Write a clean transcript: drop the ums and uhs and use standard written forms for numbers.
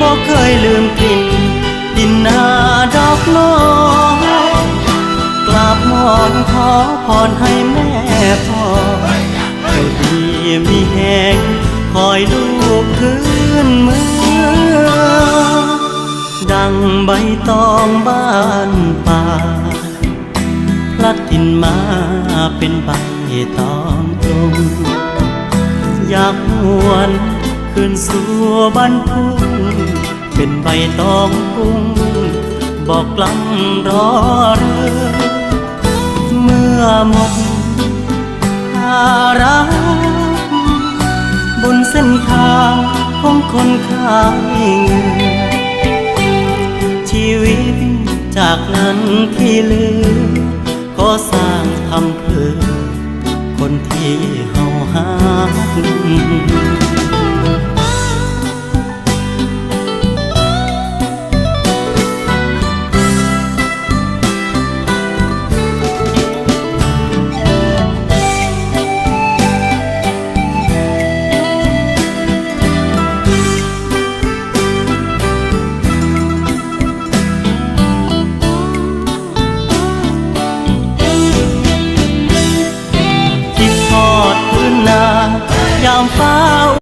บ่เคยลืมกลิ่นดินนาดอกน้อยกราบหมอนขอพรให้แม่พ่ออยู่ดีมีแหงคอยลูกคืนเมืองดังใบตองบ้านป่าพลัดถิ่นมาเป็นใบตองตรงอยากหวนคืนสู่บ้านทุ่งเป็นใบตองกุ้งบอกกล้ำรอเรือเมื่อหมดภาระบนเส้นทางของคนขายเงินชีวิตจากนั้นที่เหลือก็สร้างทำเพื่อคนที่เฮาหา